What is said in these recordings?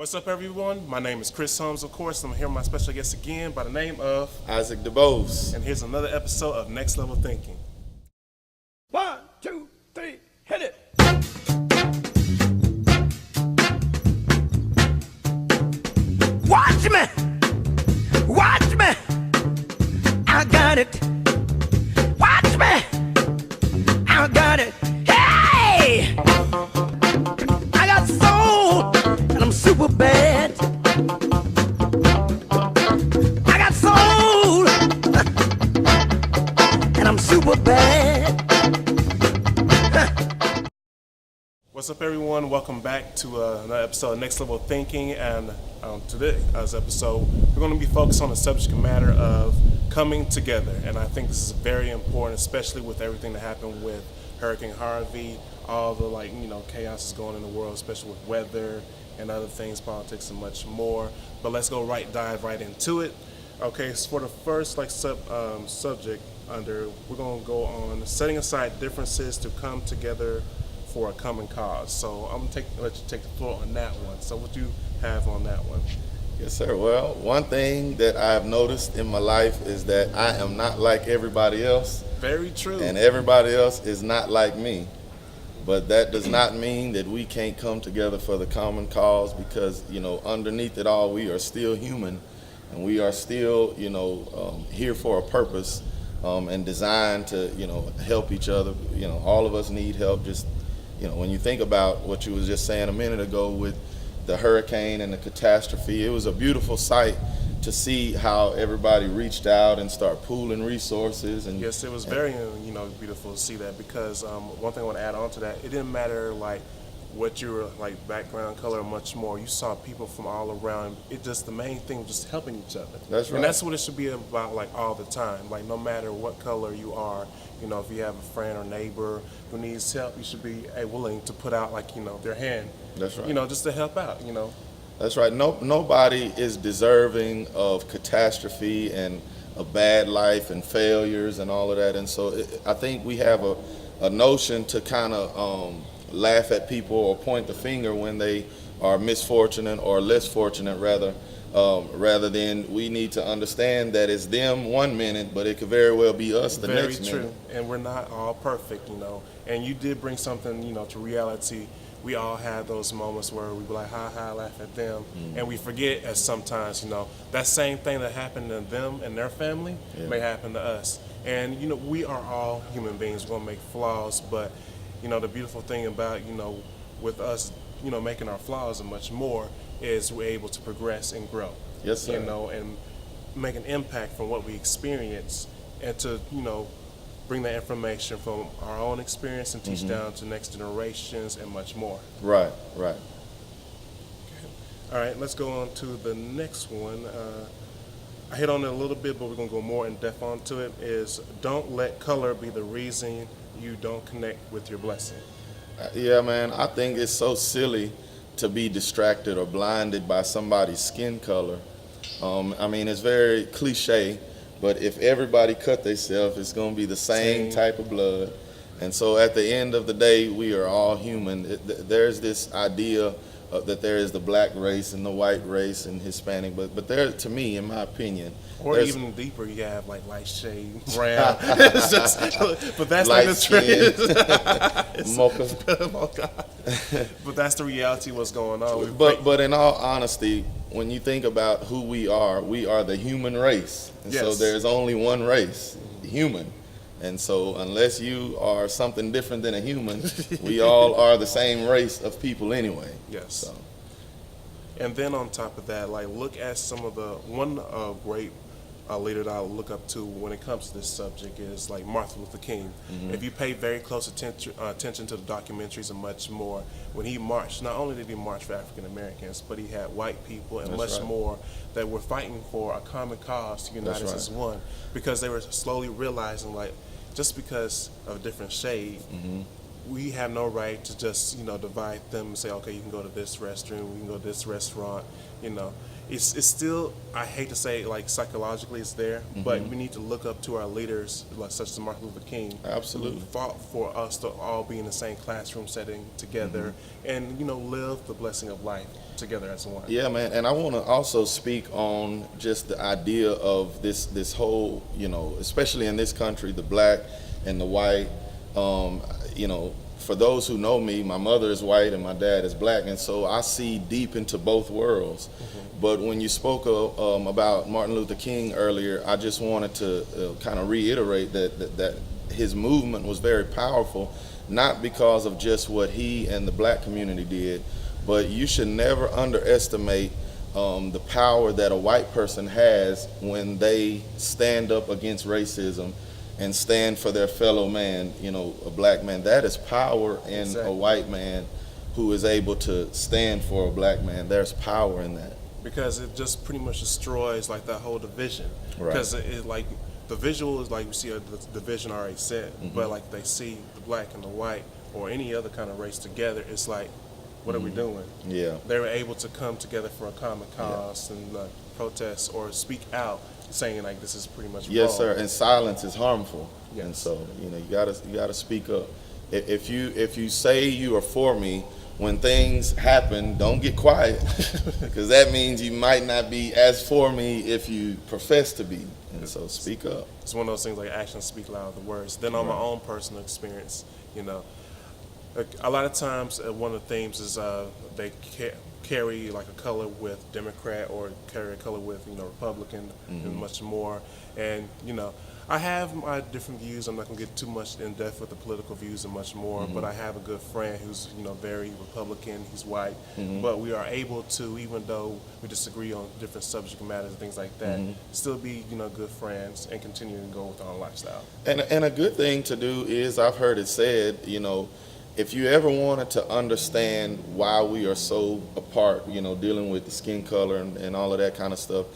What's up, everyone? My name is Chris Holmes, of course, and I'm here with my special guest again by the name of Isaac DeBose. And here's another episode of Next Level Thinking. 1, 2, 3, hit it! Watch me! Watch me! I got it! Watch me! I got it! Hey! I got soul, and I'm super bad. I got soul, and I'm super bad. What's up, everyone? Welcome back to another episode of Next Level Thinking. And today's episode, we're going to be focused on the subject matter of coming together. And I think this is very important, especially with everything that happened with Hurricane Harvey, all the chaos is going in the world, especially with weather and other things, politics and much more. But let's dive right into it. Okay, so for the first subject we're going to go on setting aside differences to come together for a common cause. So I'm going to let you take the floor on that one. So what do you have on that one? Yes, sir. Well, one thing that I've noticed in my life is that I am not like everybody else. Very true. And everybody else is not like me. But that does not mean that we can't come together for the common cause because, underneath it all, we are still human and we are still, here for a purpose and designed to, help each other. All of us need help. Just, when you think about what you was just saying a minute ago with the hurricane and the catastrophe, it was a beautiful sight to see how everybody reached out and start pooling resources. And yes, it was very beautiful to see that because one thing I want to add on to that, it didn't matter what your background color or much more. You saw people from all around. It just the main thing was just helping each other. That's right. And that's what it should be about all the time. No matter what color you are, if you have a friend or neighbor who needs help, you should be willing to put out their hand. That's right. Just to help out. That's right. Nobody is deserving of catastrophe and a bad life and failures and all of that. And so I think we have a notion to kind of laugh at people or point the finger when they are misfortunate or less fortunate, rather than we need to understand that it's them one minute, but it could very well be us the next minute. Very true. And we're not all perfect, And you did bring something, to reality. We all have those moments where we be like, ha, laugh at them. And we forget as sometimes, that same thing that happened to them and their family may happen to us. And, we are all human beings. We're going to make flaws. But, the beautiful thing about, with us, making our flaws and much more is we're able to progress and grow. Yes, sir. And make an impact from what we experience and to, bring that information from our own experience and teach down to next generations and much more. Right. Okay. All right, let's go on to the next one. I hit on it a little bit, but we're going to go more in depth onto it, is don't let color be the reason you don't connect with your blessing. Yeah, man, I think it's so silly to be distracted or blinded by somebody's skin color. It's very cliche, but if everybody cut themselves, it's going to be the same type of blood. And so at the end of the day, we are all human. There's this idea that there is the black race and the white race and Hispanic, but there, to me, in my opinion, or even deeper, you have light shade, brown. It's just, but that's like the trend. Mocha. But that's the reality. What's going on? But in all honesty, when you think about who we are the human race. And so there's only one race, human. And so unless you are something different than a human, we all are the same race of people anyway. Yes. So. And then on top of that, look at some of the great leader that I look up to when it comes to this subject is Martin Luther King. If you pay very close attention to the documentaries and much more, when he marched, not only did he march for African Americans, but he had white people and more that were fighting for a common cause to unite us as one, because they were slowly realizing just because of different shade, we have no right to just divide them and say, okay, you can go to this restroom, you can go to this restaurant. It's still, I hate to say psychologically it's there, but we need to look up to our leaders such as Martin Luther King. Absolutely. Who fought for us to all be in the same classroom setting together and live the blessing of life together as one. Yeah, man, and I want to also speak on just the idea of this whole, especially in this country, the black and the white. For those who know me, my mother is white and my dad is black, and so I see deep into both worlds. But when you spoke about Martin Luther King earlier, I just wanted to kind of reiterate that his movement was very powerful, not because of just what he and the black community did, but you should never underestimate the power that a white person has when they stand up against racism and stand for their fellow man, a black man. That is power in a white man who is able to stand for a black man. There's power in that. Because it just pretty much destroys like that whole division. Right. Because it like the visual is like we see the division already set, but like they see the black and the white or any other kind of race together, it's like, what are we doing? Yeah. They were able to come together for a common cause and protest or speak out, saying like this is pretty much Yes, wrong. sir. And silence is harmful. Yes. And so you gotta speak up. If you say you are for me, when things happen, don't get quiet, because that means you might not be as for me if you profess to be. And so speak up. It's one of those things like actions speak louder than words. Then on my own personal experience, like, a lot of times one of the themes is they carry like a color with Democrat or carry a color with Republican and much more. And I have my different views. I'm not gonna get too much in depth with the political views and much more. But I have a good friend who's very Republican. He's white, but we are able to, even though we disagree on different subject matters and things like that, still be good friends and continue to go with our lifestyle. And a good thing to do is, I've heard it said, if you ever wanted to understand why we are so apart, dealing with the skin color and all of that kind of stuff,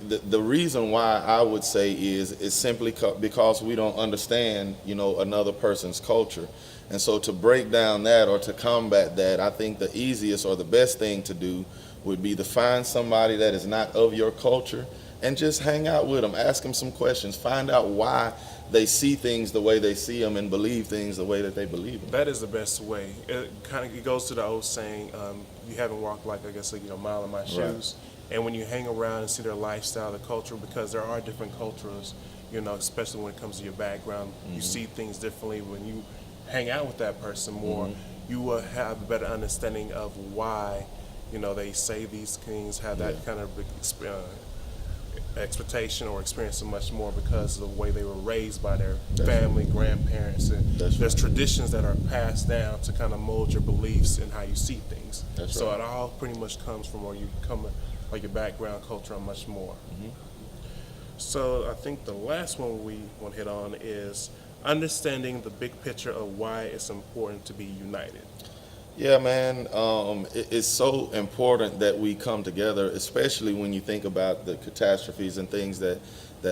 the reason why I would say is simply because we don't understand, another person's culture. And so to break down that or to combat that, I think the easiest or the best thing to do would be to find somebody that is not of your culture and just hang out with them, ask them some questions, find out why they see things the way they see them and believe things the way that they believe them. That is the best way. It goes to the old saying, you haven't walked like, I guess, a mile in my shoes. And when you hang around and see their lifestyle, the culture, because there are different cultures, especially when it comes to your background, you see things differently. When you hang out with that person more, you will have a better understanding of why, they say these things, have that kind of expectation or experience so much more because of the way they were raised by their family, grandparents, and there's traditions that are passed down to kind of mold your beliefs and how you see things. So it all pretty much comes from where you come, like your background, culture, and much more. So I think the last one we want to hit on is understanding the big picture of why it's important to be united. Yeah, man, it's so important that we come together, especially when you think about the catastrophes and things that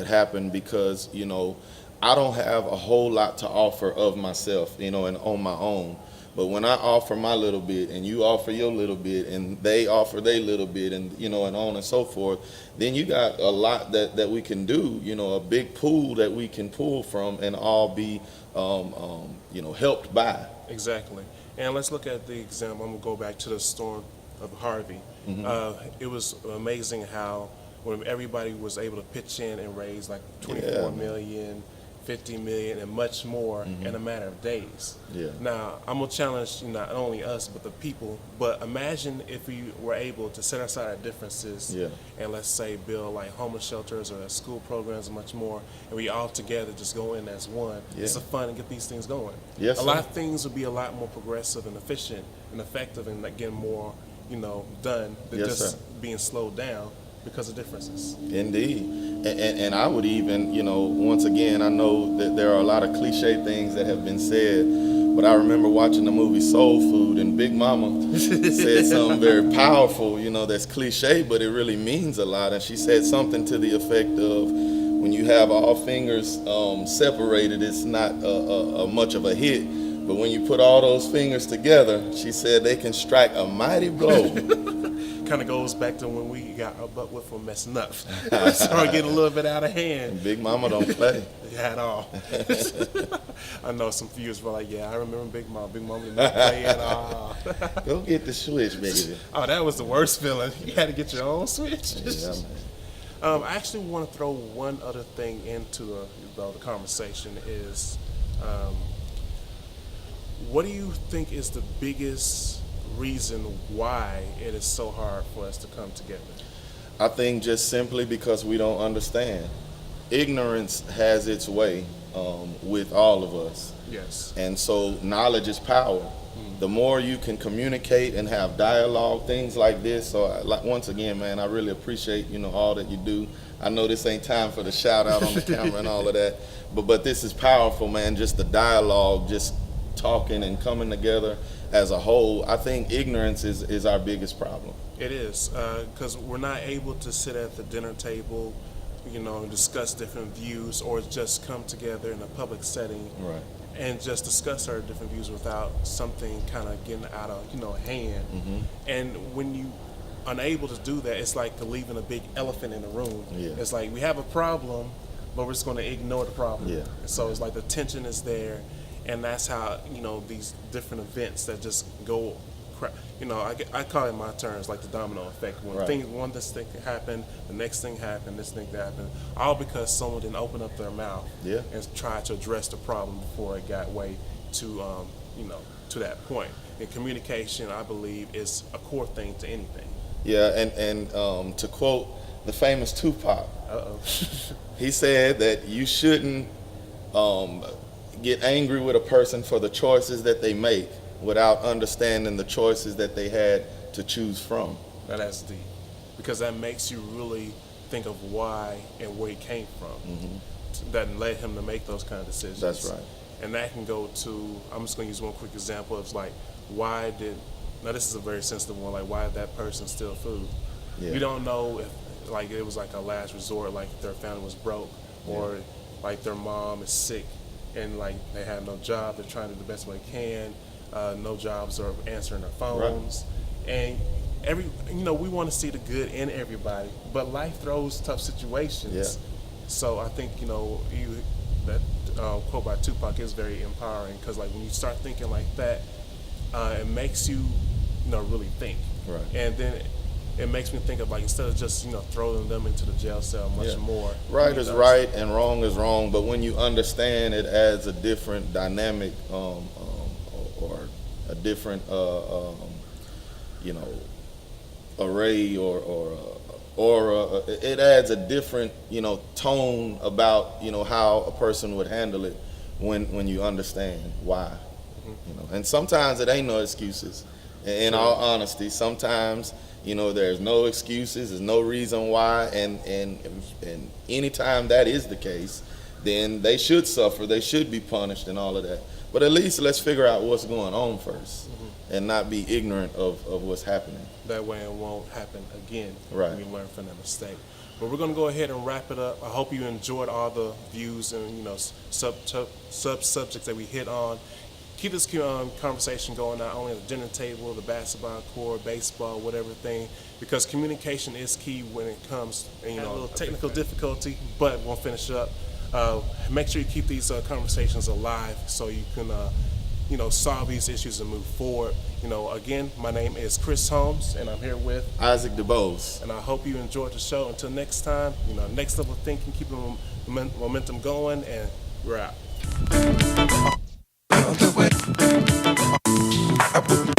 happen, because, I don't have a whole lot to offer of myself, and on my own. But when I offer my little bit and you offer your little bit and they offer their little bit and, and on and so forth, then you got a lot that we can do, a big pool that we can pull from and all be, helped by. Exactly. And let's look at the example. I'm going to go back to the storm of Harvey. It was amazing how when everybody was able to pitch in and raise like 24 million, 50 million, and much more in a matter of days. Now, I'm going to challenge not only us, but the people. But imagine if we were able to set aside our differences and let's say build like homeless shelters or school programs and much more, and we all together just go in as one. It's a fun and get these things going. A lot of things would be a lot more progressive and efficient and effective and like getting more, done than just being slowed down because of differences. Indeed. And I would even, once again, I know that there are a lot of cliche things that have been said, but I remember watching the movie Soul Food, and Big Mama said something very powerful, that's cliche, but it really means a lot. And she said something to the effect of, when you have all fingers separated, it's not much of a hit. But when you put all those fingers together, she said they can strike a mighty blow. kind of goes back to when we got our butt whipped for messing up. We started getting a little bit out of hand. Big Mama don't play. Yeah, at all. I know some viewers were like, yeah, I remember Big Mama. Big Mama didn't play at all. Go get the switch, baby. Oh, that was the worst feeling. You had to get your own switch. Yeah, man. I actually want to throw one other thing into the conversation is, what do you think is the biggest reason why it is so hard for us to come together? I think just simply because we don't understand. Ignorance has its way with all of us. Yes. And so knowledge is power. The more you can communicate and have dialogue, things like this. So like, once again, man, I really appreciate, all that you do. I know this ain't time for the shout out on the camera and all of that, but this is powerful, man. Just the dialogue, just talking and coming together as a whole. I think ignorance is our biggest problem. It is, because we're not able to sit at the dinner table, and discuss different views, or just come together in a public setting, Right. and just discuss our different views without something kind of getting out of hand. Mm-hmm. And when you unable to do that, it's like leaving a big elephant in the room. Yeah. It's like we have a problem, but we're just going to ignore the problem. Yeah. So it's like the tension is there, and that's how these different events that just go. I call it in my terms like the domino effect. When Right. one this thing happen, the next thing happened, this thing happened, all because someone didn't open up their mouth Yeah. and try to address the problem before it got way to to that point. And communication, I believe, is a core thing to anything. Yeah, and to quote the famous Tupac, Uh-oh. he said that you shouldn't get angry with a person for the choices that they make without understanding the choices that they had to choose from. Now that's deep, because that makes you really think of why and where he came from, that led him to make those kind of decisions. That's right. And that can go to, I'm just going to use one quick example of like, now this is a very sensitive one, like why did that person steal food? Yeah. We don't know if like it was like a last resort, like their family was broke, or like their mom is sick and like they have no job, they're trying to do the best way they can, no jobs or answering their phones. Right. And we want to see the good in everybody, but life throws tough situations. Yeah. So I think that quote by Tupac is very empowering, because like when you start thinking like that, it makes you really think. Right. And then it makes me think of like, instead of just throwing them into the jail cell, much more. Right is right and wrong is wrong, but when you understand, it adds a different dynamic or a different array or aura. It adds a different tone about how a person would handle it when you understand why. And sometimes it ain't no excuses. In all honesty, sometimes there's no excuses, there's no reason why, and anytime that is the case, then they should suffer, they should be punished and all of that. But at least let's figure out what's going on first, and not be ignorant of what's happening. That way it won't happen again. Right. We learn from that mistake. But we're going to go ahead and wrap it up. I hope you enjoyed all the views and sub-subjects that we hit on. Keep this conversation going, not only at the dinner table, the basketball court, baseball, whatever thing, because communication is key when it comes, a little technical difficulty, but we'll finish up. Make sure you keep these conversations alive so you can, solve these issues and move forward. Again, my name is Chris Holmes, and I'm here with Isaac DeBose. And I hope you enjoyed the show. Until next time, next level thinking, keep the momentum going, and we're out. The way I put